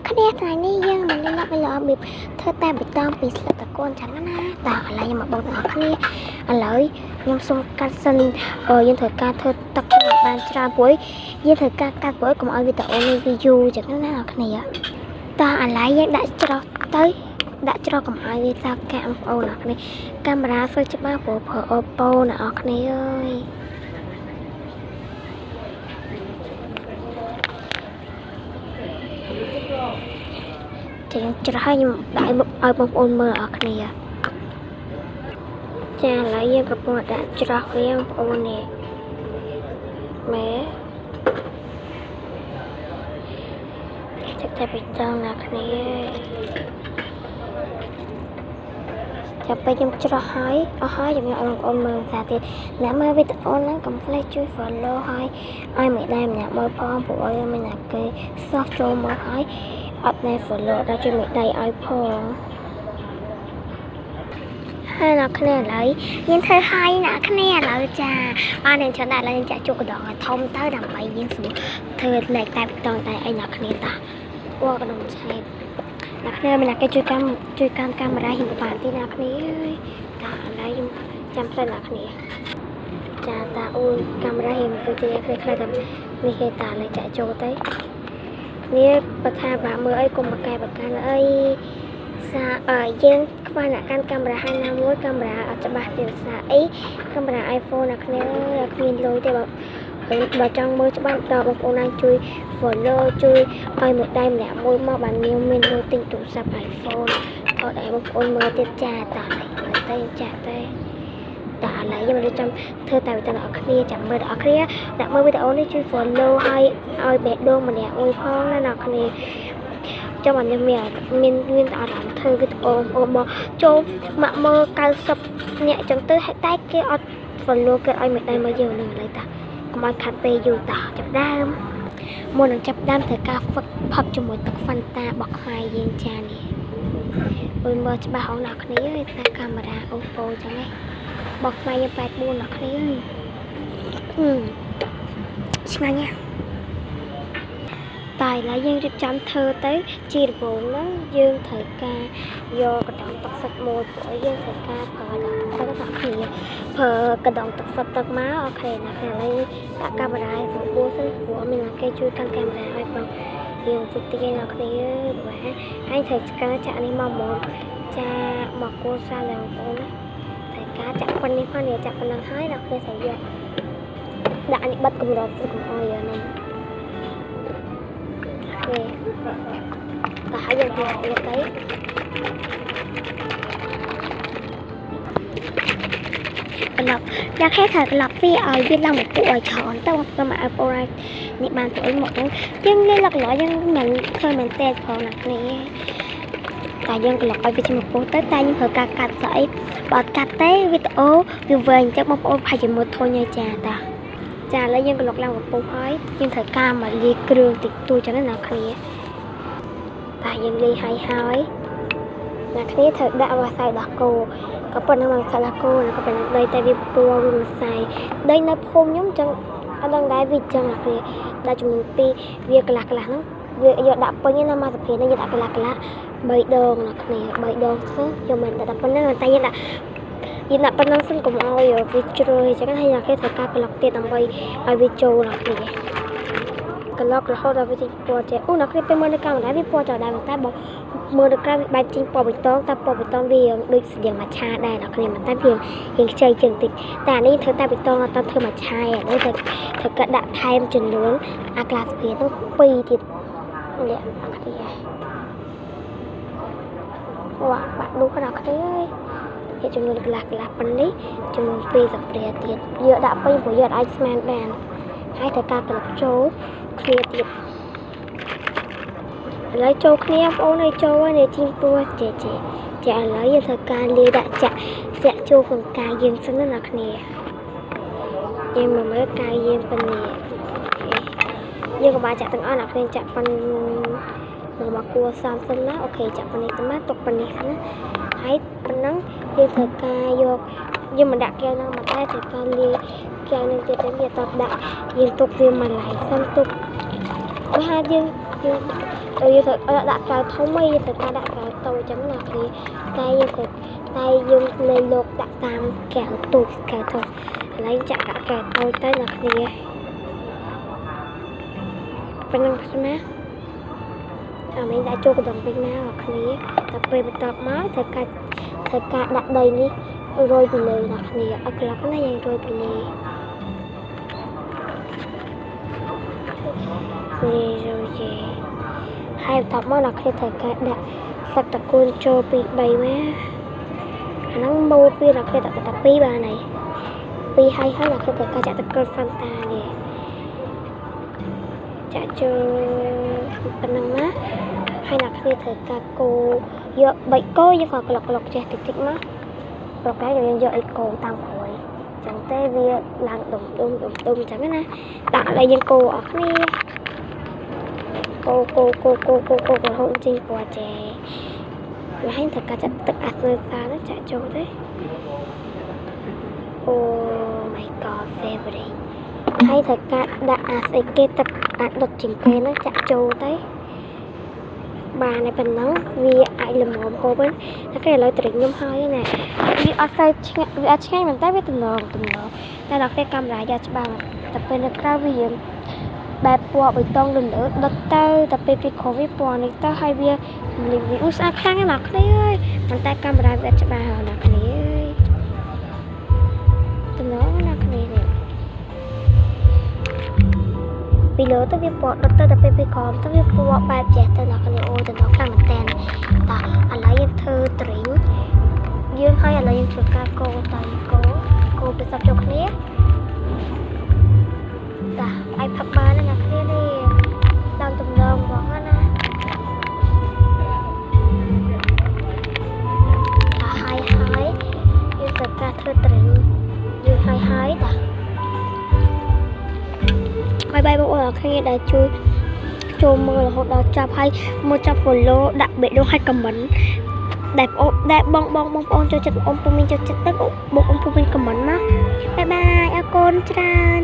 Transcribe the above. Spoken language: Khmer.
គ្នាថ្ងៃនេះយើងមិនលេងលក់របៀបធ្វើតែបៃតងពីស្លឹកតកូនចឹងណាតើឥឡូវខ្ញុំមកបងទាំងអស់គ្នាឥឡូវខ្ញុំសូមកាត់សិនយើងត្រូវការធ្វើទឹកបានច្រើនព្រោះយើងត្រូវការកាត់ព្រោះកុំឲ្យវីដេអូនេះវាយូរចឹងណាអ្នកគ្នាតើឥឡូវយើងដាក់ច្រោះទៅដាក់ច្រោះកុំឲ្យវាសោកកាក់បងប្អូនអ្នកគ្នាកាមេរ៉ាសើចច្បាស់ព្រោះប្រើ Oppo អ្នកគ្នាអើយចឹងច្រោះឲ្យខ្ញុំដាក់ឲ្យបងប្អូនមើលអរគ្នាចាឥឡូវយើងកំពុងដាក់ច្រោះវាបងប្អូននេះមែតែបៃតងអ្នកគ្នាចាំពេលខ្ញុំច្រោះហើយអស់ហើយខ្ញុំឲ្យបងប្អូនមើលសារទៀតអ្នកមើលវីដេអូហ្នឹងកុំភ្លេចជួយ follow ឲ្យមេដៃម្នាក់មើលផងព្រោះឲ្យមានអ្នកគេសោះចូលមើលហើយអត់ណែ follow ដល់ជួយមេដៃឲ្យផងហើយអ្នកគ្នាឥឡូវយើងធ្វើហើយអ្នកគ្នាឥឡូវចាបានយើងច្រើនដែរឥឡូវយើងចាក់ជក់កណ្ដងឲ្យធំទៅដើម្បីយើងស្រួលធ្វើលេខតែបៃតងតែអីអ្នកគ្នាតាអូកណ្ដងឆែកអ្នកគ្នាមានអ្នកគេជួយកាន់កាមេរ៉ាហ៊ានបានទីអ្នកគ្នាអើយតាឥឡូវខ្ញុំចាំផ្លែអ្នកគ្នាចាតាអូនកាមេរ៉ាហ៊ានទៅជាខ្លីៗតែនេះគេតាលេខចាក់ចូលទៅនេះបើថាបាក់មើលអីកុំបកែបកាន់អីយើងខ្វះអ្នកកាន់កាមេរ៉ាហើយណាមួយកាមេរ៉ាអត់ច្បាស់ទេសារអីកាមេរ៉ា iPhone អ្នកគ្នាគ្មានលុយទេបើចង់មើលច្បាស់ដល់បងប្អូនណាជួយ follow ជួយឲ្យមួយដៃម្នាក់មួយមកបានមានលុយទិញទូរស័ព្ទ iPhone អត់ឲ្យបងប្អូនមើលទៀតចាតើតែចាតែតើឥឡូវយើងរៀបចំធ្វើតែវីដេអូអ្នកគ្នាចាំមើលអ្នកគ្នាអ្នកមើលវីដេអូនេះជួយ follow ឲ្យបេះដូងម្នាក់មួយផងណាអ្នកគ្នាចាំអញ្ចឹងមានតែអារម្មណ៍ធ្វើវីដេអូមកចូលមកមើល90នាក់អញ្ចឹងទៅតែគេអត់ follow គេឲ្យមិនដែរមកយើងនឹងឥឡូវតាកុំឲ្យខាត់ពេលយូរតាចាប់ដើមមុននឹងចាប់ដើមត្រូវការហ្វឹកផឹកជាមួយទឹក Fanta របស់ខ្មែរយើងចានេះអើយមើលច្បាស់ហងអ្នកគ្នាឯតែកាមេរ៉ា Oppo អញ្ចឹងឯងរបស់ខ្មែរយើង84អ្នកគ្នាឆ្ងាញ់ណាស់តែឥឡូវយើងរៀបចំធ្វើទៅជាដំបូងហ្នឹងយើងត្រូវការយកកណ្ដុងទឹកសុទ្ធមួយព្រោះយើងត្រូវការប្រើកណ្ដុងទឹកសុទ្ធគ្នាប្រើកណ្ដុងទឹកសុទ្ធទឹកមកអូខេណាឥឡូវដាក់កាមេរ៉ាឲ្យបងប្អូនសិនព្រោះមានគេជួយកាន់កាមេរ៉ាឲ្យបងយើងជិះទីអ្នកគ្នាបាទហើយត្រូវការចាក់នេះមកមកចាមកគោសាឡបងប្អូនត្រូវការចាក់ប៉ុណ្្នេះផងនេះចាក់ប៉ុណ្ណឹងហើយអ្នកគ្នាត្រូវយកដាក់នេះបិទកម្រិតទៅកុំអោយហ្នឹងតែហើយយើងទៅទៅក្លប់អ្នកខែថាក្លប់វាឲ្យវាឡើងមកពួកឲ្យច្រើនទៅទៅមកឲ្យអូននេះបានទៅអីមកហ្នឹងយើងលេងលក្ខណៈយើងមិនឃើញមែនទេផងណាគ្នាតែយើងក្លប់ឲ្យវាជាមួយពោះទៅតែយើងត្រូវការកាត់ស្អីបើអត់កាត់ទេវីដេអូវាវែងអញ្ចឹងបងប្អូនប្រហែលជាមើលធុញហើយចាតាចាឥឡូវយើងក្លុកឡើងកំពុះហើយយើងត្រូវការមកលាយគ្រឿងតិចតួចចឹងណាគ្នាតែយើងលាយហើយអ្នកគ្នាត្រូវដាក់ម្សៅដោះគោក៏ប៉ុណ្ណឹងម្សៅដោះគោក៏ប៉ុណ្ណឹងដីតែវាពួរវាម្សៅដីនៅភូមិខ្ញុំចឹងអត់ដឹងដែរវាចឹងអ្នកគ្នាដាក់ចំនួន2វាកន្លះហ្នឹងវាយកដាក់ពេញណាមកសភានេះយើងដាក់កន្លះ3ដងអ្នកគ្នា3ដងទៅយកមិនដាក់ប៉ុណ្ណឹងតែយើងដាក់ប៉ុណ្ណឹងសិនកុំឲ្យវាជ្រៅអញ្ចឹងហើយអ្នកគេត្រូវការក្លុកទៀតដើម្បីឲ្យវាចូលអ្នកគ្នាក្លុករហូតដល់វាចេញពណ៌ចេះអូអ្នកគ្នាពេលមើលនៅកាមេរ៉ាវាពណ៌ចោលដែរតែបើមើលនៅក្រៅវាបែកចេញពណ៌បៃតងតែពណ៌បៃតងវាដូចស្តៀងមួយឆាដែរអ្នកគ្នាមិនតែវារៀងខ្ចីជាងតិចតែអានេះធ្វើតែបៃតងអត់ធ្វើមួយឆាឯនេះត្រូវកាត់ដាក់ថែមចំនួនអាក្លាស្ព្រាទៅ2ទៀតនេះអ្នកគ្នាវ៉ាបាក់នោះអ្នកគ្នាអើយចំនួនកន្លះប៉ុណ្នេះចំនួន2ស្ព្រាទៀតយកដាក់ពេញព្រោះយកអាចស្មានបានហើយត្រូវការក្លឹបចូលគ្នាទៀតឥឡូវចូលគ្នាបងប្អូនឲ្យចូលហើយនេះជីពោះចេះឥឡូវយើងត្រូវការលាយដាក់ចាក់ចូលក្នុងកាយយើងសិនណាគ្នាយើងមើលកាយយើងប៉ុណ្នេះយើងក៏បានចាក់ទាំងអស់អ្នកគ្នាចាក់ប៉ុណ្របស់គួរ30សិនណាអូខេចាក់ប៉ុណ្នេះទៅមកទុកប៉ុណ្នេះណាហើយប៉ុណ្ណឹងយើងត្រូវការយកយើងមិនដាក់កែវហ្នឹងមកតែត្រូវការលាយកែវនឹងទៀតទៅវាតបដាក់យើងទុកវាមួយឡែកសិនទុក Hai dương យើងទៅដាក់កៅធំអីទៅការដាក់កៅតូចអញ្ចឹងណាគ្នាតែយើងលេងលោកដាក់តាមកៅទូចកៅធំឥឡូវចាក់កៅតូចទៅណាគ្នាប៉ុណ្ណឹងស្មាអានេះដាក់ចូលកណ្ដុំពេញណាអ្នកគ្នាតែពេលបន្ទាប់មកត្រូវការដាក់ដីនេះរោយពីលើអ្នកគ្នាឲ្យកន្លះណាយើងរោយពីលើហើយបន្ទាប់មកអ្នកគ្នាត្រូវការដាក់សឹកតកូនចូលពី3ម៉ាអាហ្នឹងម៉ូតពីអ្នកគ្នាដាក់តែ2បានហើយ2ហើយអ្នកគ្នាត្រូវការចាក់ទឹកក្រូចហ្វាន់តានេះចាក់ចូលប៉ុណ្ណឹងណាហើយអ្នកគ្នាត្រូវការគោយក3គោយើងក៏ក្លុកចេះតិចមកប្រកែយើងយកអីគោតាមក្រួយចឹងទេវាឡើងដុំចឹងណាដាក់ឲ្យយើងគោអស់គ្នាគោរហូតចេញពណ៌ចេហើយត្រូវការចាក់ទឹកអាស្លើសាទៅចាក់ចូលទេអូ my god favorite ហើយត្រូវការដាក់អាស្អីគេទឹកអាចដុតជាងគេហ្នឹងចាក់ចូលទៅបានតែប៉ុណ្ណឹងវាអាចល្មមហូបវិញតែគេឥឡូវត្រេកខ្ញុំហើយណាវាអត់ទៅឆ្ងាញ់វាអត់ឆ្ងាញ់មែនតែវាទំនងតែដល់ពេលកាមេរ៉ាយកច្បាស់តែពេលនៅក្រៅវាបែបពណ៌បៃតងលើដុតទៅតែពេលពីក្រោយវាពណ៌នេះទៅហើយវាស្អាតខ្លាំងណាស់គ្នាអើយប៉ុន្តែកាមេរ៉ាវាអត់ច្បាស់ណាស់គ្នាអើយទំនងណាស់គ្នានេះពីលើទៅវាពណ៌ដុតទៅតែពេលពីក្រោមទៅវាពណ៌បែបចេះទៅណាស់គ្នាអូទំនងខ្លាំងមែនតើឥឡូវយើងធ្វើត្រេងយើងហើយឥឡូវយើងធ្វើការកូរទៅកូរពីសពចូលគ្នាឲ្យផឹកបានណាគ្នានេះតាមទំនងបងណាហើយយើងត្រូវការធ្វើត្រេងយើងហើយបាយបងប្អូនអរគ្នាដែលជួយចូលមើលរហូតដល់ចប់ហើយមកចាប់ follow ដាក់បេះដូងឲ្យ comment ដែលបងប្អូនចូលចិត្តបងពុំមានចូលចិត្តទឹកបងពុំមាន comment មកបាយអរគុណច្រើន